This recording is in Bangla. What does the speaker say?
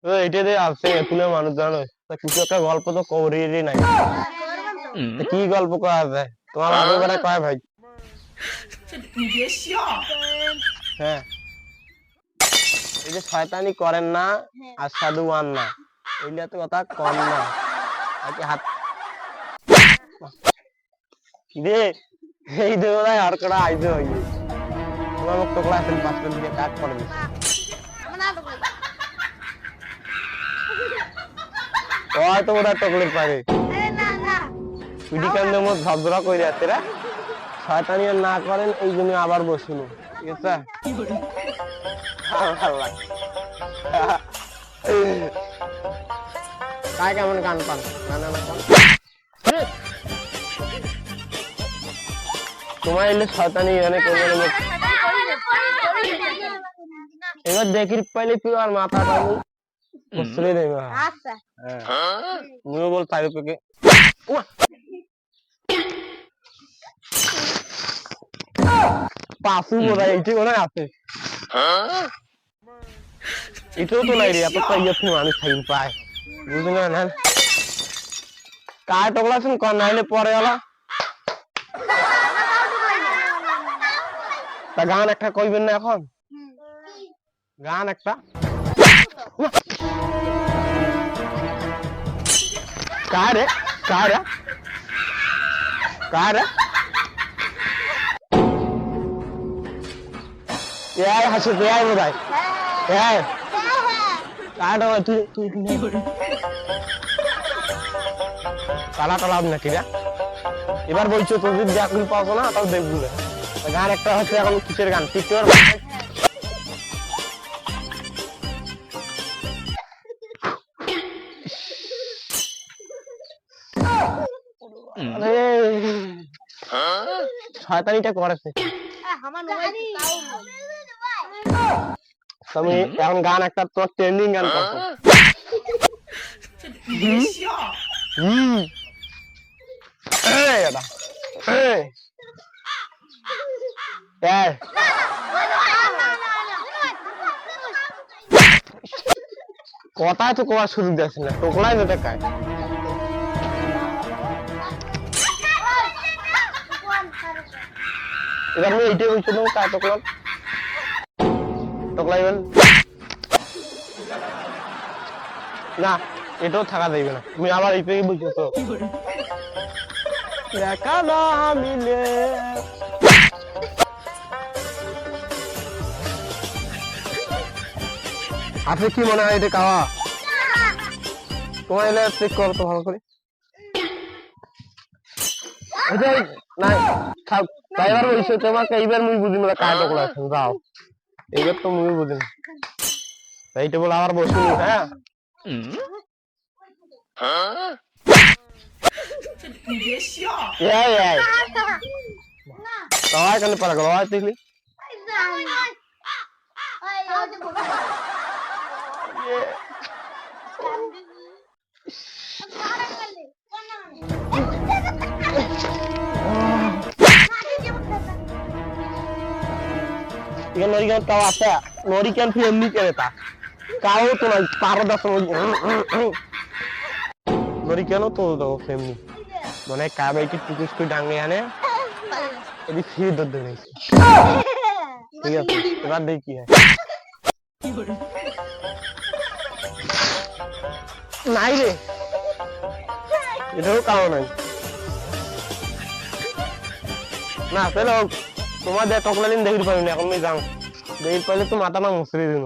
এইটা দিয়ে আসছে এখনো মানুষ জানো কিছু একটা গল্প তো করিয়ে নাই। কি গল্প করা যায়? তোমার বাপের বেটা কয় ভাই? হ্যাঁ, এই যে শয়তানি করেন না আর সাধু আন না, এইটা তো কথা কম না। হাত রে এই দেওয়ায় আর করা আইজো হই তোমার মুখ তো ক্লাসের পাঁচটার দিকে কাজ করে দিস। ওই তো ওরা টকলের পারে পিডি কান্দে মত ঝগড়া কইরা তেরা শয়তানি না করেন এই জন্য আবার বসুন, ঠিক আছে? কায় কেমন গান পান? গান না পান তোমার এলে শয়তানি এনে করবে না। এবার দেখির পাইলে তুই আর মাথা পাবো বসরে দেবে। আচ্ছা হ্যাঁ মুও বল তাই তোকে পাসু বড় এইটি কোন আছে? এটাও তো নাই রে, এত তো ইয়ে মানুষ থাকি পায় বুঝুন না। কায় টকলা শুন কর নাইলে পরে এলা তা গান একটা কইবেন না এখন? গান একটা কারে কারে কারে यार हंसो तो यार भाई यार काट हो तू तू কালা কালাম নাকি রে? এবার বলছো তো যদি চাকরি পাবো না তাও দেখবো না। গান একটা হচ্ছে এখন কিসের গান টিকটক শয়তানিটা করেছে। তুমি এখন গান একটা তোমার ট্রেন্ডিং গান করছো। কথায় তো কোয়ার সুযোগ দিয়েছে না, টোকলাই তো দেখায়। এবার আমি এইটাই বলছি তোমার কায় টোকলাম টোকলাই বল না, এটাও থাকা যাইবে না। তুমি আবার এইটাই বুঝছো তো দেখা না মিলে আপনি কি মনে হয় এটা কাওয়া? তোমার এলে চেক করো তো ভালো করে। না থাক ড্রাইভার বলছে তোমাকে এইবার মুই বুঝিনি না কায় টকলা আছে যাও এইবার তো মুই বুঝিনি এইটা বলে আবার বসুন। হ্যাঁ সবাই কেন পারা গেল দেখলি নরিকান কাও আছে নরিকান ফি এমনি করে তা কাও তো না পারো দশ নরিকানও তো দাও এমনি মানে কাবে কি টুকুস কই ডাঙ্গে আনে এদি ফি দদ দেই ঠিক আছে এবার দেই কি হয় নাই রে এটাও কাও নাই না চলো তোমাদের টকলা দিন দেখি পাইনি এখন আমি যাও দেখি পাইলে তো মাথা না মুছড়ে দিন।